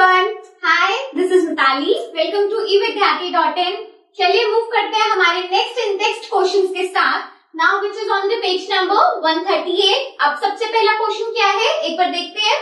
Everyone, hi, this is Mitali. Welcome to evidyarthi.in। चलिए move करते हैं हमारे नेक्स्ट क्वेश्चंस के साथ। Now which is on the page number 138। अब सबसे पहला क्वेश्चन क्या है, एक बार देखते हैं।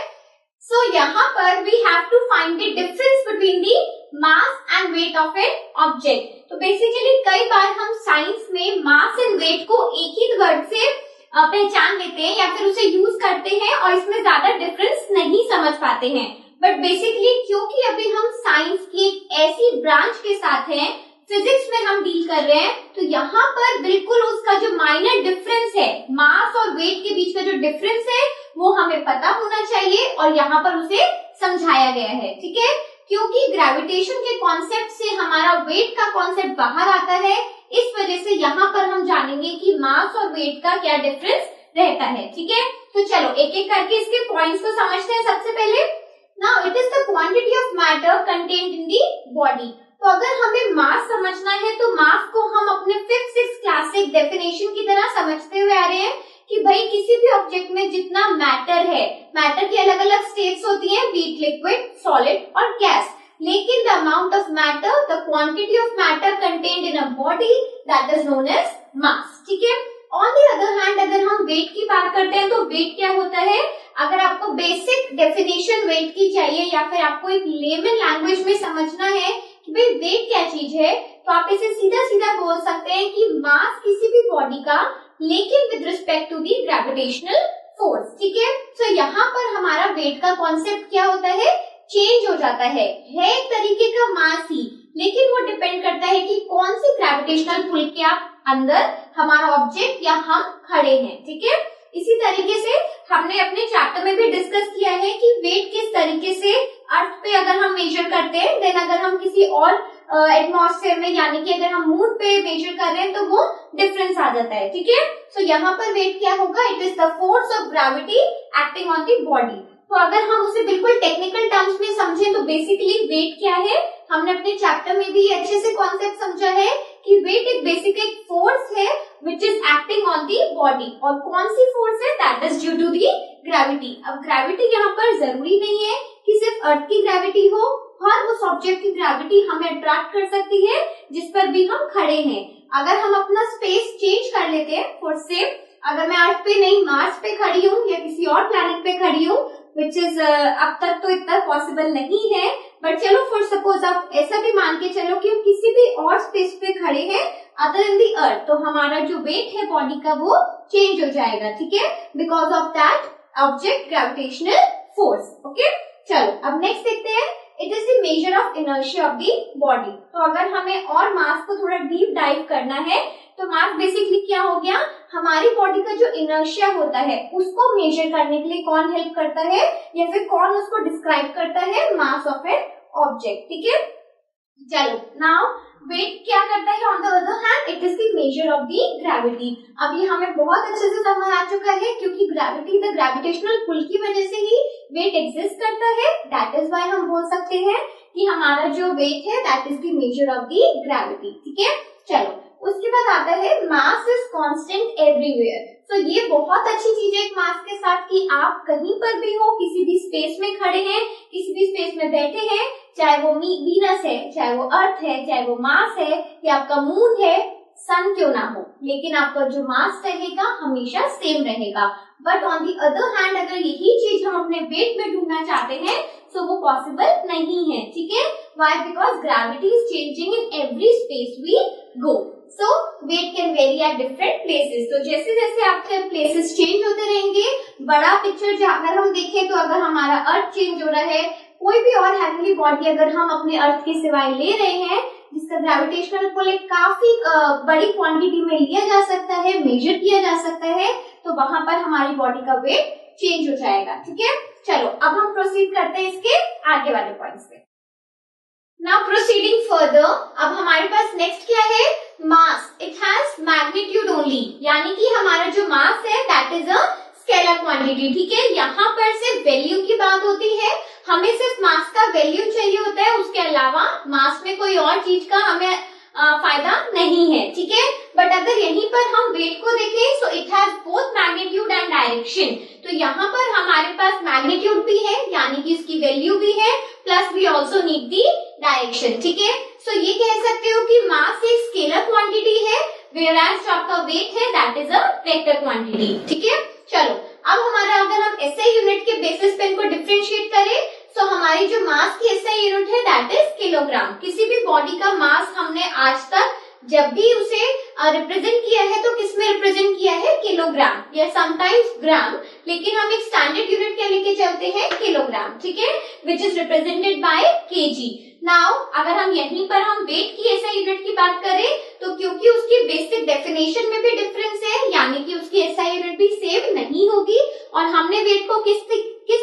सो यहाँ पर we have to find the difference between the mass and weight of an object. तो बेसिकली कई बार हम साइंस में मास एंड वेट को एक ही वर्ड से पहचान लेते हैं या फिर उसे यूज करते हैं और इसमें ज्यादा डिफरेंस नहीं समझ पाते हैं। बट बेसिकली क्योंकि अभी हम साइंस की एक ऐसी ब्रांच के साथ हैं, फिजिक्स में हम डील कर रहे हैं, तो यहाँ पर बिल्कुल उसका जो माइनर डिफरेंस है, मास और वेट के बीच का जो डिफरेंस है वो हमें पता होना चाहिए और यहाँ पर उसे समझाया गया है। ठीक है, क्योंकि ग्रेविटेशन के कॉन्सेप्ट से हमारा वेट का कॉन्सेप्ट बाहर आता है, इस वजह से यहाँ पर हम जानेंगे कि मास और वेट का क्या डिफरेंस रहता है। ठीक है, तो चलो एक एक करके इसके पॉइंट्स को समझते हैं। सबसे पहले, now it is the quantity of matter contained in the body. तो अगर हमें मास समझना है तो मास को हम अपने 5th 6th क्लास से डेफिनेशन की तरह समझते हुए आ रहे हैं कि भाई किसी भी ऑब्जेक्ट में जितना मैटर है, मैटर की अलग अलग स्टेट्स होती हैं, बी इट लिक्विड, सॉलिड और गैस, लेकिन the amount of matter, the quantity of matter contained in a body, that is known as mass. ठीक है, ऑन दी अदर हैंड अगर हम वेट की बात करते हैं तो वेट क्या होता है, अगर आपको बेसिक डेफिनेशन वेट की चाहिए या फिर आपको एक लेमन लैंग्वेज में समझना है कि भाई वेट क्या चीज है, तो आप इसे सीधा सीधा बोल सकते हैं कि मास किसी भी बॉडी का, लेकिन with respect to the gravitational force. ठीक है, तो यहाँ पर हमारा वेट का कॉन्सेप्ट क्या होता है, चेंज हो जाता है एक तरीके का मास ही, लेकिन वो डिपेंड करता है कि कौन सी ग्रेविटेशनल पुल के अंदर हमारा ऑब्जेक्ट या हम खड़े हैं। ठीक है, इसी तरीके से हमने अपने चैप्टर में भी डिस्कस किया है कि वेट किस तरीके से अर्थ पे अगर हम मेजर करते हैं, देन अगर हम किसी और एटमॉस्फेयर में यानी कि अगर हम मून पे मेजर कर रहे हैं तो वो डिफरेंस आ जाता है। ठीक है, तो यहाँ पर वेट क्या होगा, it is the force of gravity acting on the body. तो अगर हम उसे बिल्कुल टेक्निकल टर्म्स में समझें तो बेसिकली वेट क्या है, हमने अपने चैप्टर में भी अच्छे से कॉन्सेप्ट समझा है कि वेट एक बेसिक एक फोर्स है which is acting on the body. और कौन सी फोर्स है, that is due to the gravity. अब ग्रेविटी यहाँ पर जरूरी नहीं है कि सिर्फ अर्थ की ग्रेविटी हो, हर उस ऑब्जेक्ट की ग्रेविटी हमें अट्रैक्ट कर सकती है जिस पर भी हम खड़े हैं। अगर हम अपना स्पेस चेंज कर लेते हैं, फॉर सेम अगर मैं अर्थ पे नहीं मार्स पे खड़ी हूँ या किसी और प्लैनेट पे खड़ी हूँ, विच इज अब तक तो इतना पॉसिबल नहीं है, बट चलो फॉर सपोज आप ऐसा भी मान के चलो कि हम किसी भी और स्पेस पे खड़े हैं अदर देन दी अर्थ, तो हमारा जो वेट है बॉडी का वो चेंज हो जाएगा। ठीक है, because of that object gravitational force. Okay, चलो अब नेक्स्ट देखते हैं, it is the measure of inertia of the body. तो अगर हमें और मास को थोड़ा डीप डाइव करना है तो मास बेसिकली क्या हो गया, हमारी बॉडी का जो इनर्शिया होता है उसको मेजर करने के लिए कौन हेल्प करता है या फिर कौन उसको डिस्क्राइब करता है, मास ऑफ एन ऑब्जेक्ट। ठीक है, चलो नाउ वेट क्या करता है, on the other hand it is the measure of the gravity. अब ये हमें बहुत अच्छे से समझ आ चुका है क्योंकि ग्रेविटी, द ग्रेविटेशनल पुल की वजह से ही वेट एग्जिस्ट करता है, दैट इज व्हाई हम बोल सकते हैं कि हमारा जो वेट है that is the measure of the gravity. ठीक है, चलो उसके बाद आता है मास इज कांस्टेंट एवरीवेयर। तो ये बहुत अच्छी चीज है एक मास के साथ कि आप कहीं पर भी हो, किसी भी स्पेस में खड़े हैं, किसी भी स्पेस में बैठे हैं, चाहे वो वीनस है, चाहे वो अर्थ है, चाहे वो मार्स है या आपका मून है, सन क्यों ना हो, लेकिन आपका जो मास रहेगा हमेशा सेम रहेगा। But on the other hand अगर यही चीज हम अपने वेट में ढूंढना चाहते हैं तो वो पॉसिबल नहीं है। ठीक है, why, because gravity is changing in every space we go, so weight can vary at different places. तो जैसे जैसे आपके प्लेसेस चेंज होते रहेंगे, बड़ा पिक्चर जो अगर हम देखें तो अगर हमारा अर्थ चेंज हो रहा है, कोई भी और हेवनली बॉडी अगर हम अपने अर्थ के सिवाय ले रहे हैं जिसका ग्रेविटेशनल पुल एक काफी बड़ी क्वांटिटी में लिया जा सकता है, मेजर किया जा सकता है, तो वहां पर हमारी बॉडी का वेट चेंज हो जाएगा। ठीक है, चलो अब हम प्रोसीड करते हैं इसके आगे वाले पॉइंट्स पे। नाउ प्रोसीडिंग फर्दर, अब हमारे पास नेक्स्ट क्या है, मास। इट हैज मैग्नीट्यूड ओनली, यानी कि हमारा जो मास है that is a scalar quantity. ठीक है, यहाँ पर सिर्फ वैल्यू की बात होती है, हमें सिर्फ मास का वैल्यू चाहिए होता है, उसके अलावा मास में कोई और चीज का हमें फायदा नहीं है, ठीक है। बट अगर यहीं पर हम वेट को देखें so it has both magnitude and direction. तो यहाँ पर हमारे पास मैग्नीट्यूड भी है यानी कि इसकी वैल्यू भी है, plus we also need the direction, ठीक है। सो ये कह सकते हो कि मास एक स्केलर क्वांटिटी है, whereas जो आपका वेट है that is a vector quantity, ठीक है। चलो अब हमारा अगर हम एसआई यूनिट के बेसिस पे इनको डिफरेंशिएट करें तो हमारी जो मास की एसआई यूनिट है दैट इज किलोग्राम। किसी भी बॉडी का मास हमने आज तक जब भी उसे रिप्रेजेंट किया है तो किस में रिप्रेजेंट किया है, किलोग्राम या समटाइम्स ग्राम, लेकिन हम एक स्टैंडर्ड यूनिट क्या लेके चलते हैं, किलोग्राम, ठीक है, which is represented by KG. Now अगर हम यहीं पर हम वेट की एसआई यूनिट की बात करें तो क्योंकि उसकी बेसिक डेफिनेशन में भी डिफरेंस है यानी कि उसकी एसआई यूनिट भी सेम नहीं होगी, और हमने वेट को किस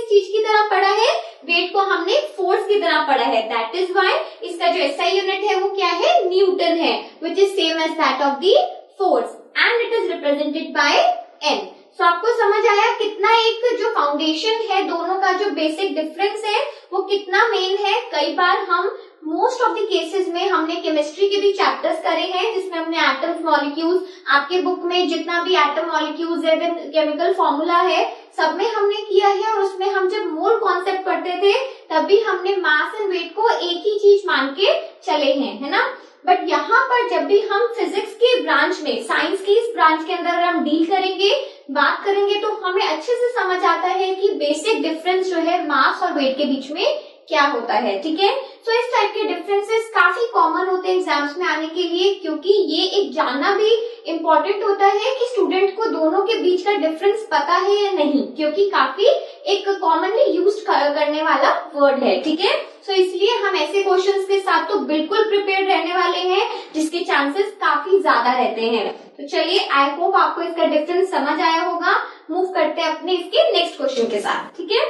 चीज की तरह पढ़ा है, वेट को हमने फोर्स की तरह पढ़ा है, दैट इज व्हाई इसका जो एसआई यूनिट है वो क्या है, न्यूटन है, which is same as that of the force and it is represented by N. सो आपको समझ आया कितना एक जो फाउंडेशन है दोनों का जो बेसिक डिफरेंस है वो कितना मेन है। कई बार हम मोस्ट ऑफ द केसेस में हमने केमिस्ट्री के भी चैप्टर्स करे हैं जिसमें हमने एटम्स मॉलिक्यूल्स, आपके बुक में जितना भी एटम मॉलिक्यूल्स है, केमिकल फॉर्मूला है, सब में हमने किया है, और उसमें हम जब मोल कॉन्सेप्ट पढ़ते थे तब भी हमने मास एंड वेट को एक ही चीज मान के चले हैं, है ना। बट यहाँ पर जब भी हम फिजिक्स के ब्रांच में, साइंस की इस ब्रांच के अंदर हम डील करेंगे, बात करेंगे तो हमें अच्छे से समझ आता है कि बेसिक डिफरेंस जो है मास और वेट के बीच में क्या होता है, ठीक है। सो इस टाइप के डिफरेंसेस काफी कॉमन होते हैं एग्जाम्स में आने के लिए, क्योंकि ये एक जानना भी इम्पोर्टेंट होता है कि स्टूडेंट को दोनों के बीच का डिफरेंस पता है या नहीं, क्योंकि काफी एक कॉमनली यूज्ड करने वाला वर्ड है, ठीक है। सो इसलिए हम ऐसे क्वेश्चंस के साथ तो बिल्कुल प्रिपेयर्ड रहने वाले हैं जिसके चांसेस काफी ज्यादा रहते हैं। तो चलिए आई होप आपको इसका डिफरेंस समझ आया होगा। मूव करते हैं अपने इसके नेक्स्ट क्वेश्चन के साथ, ठीक है।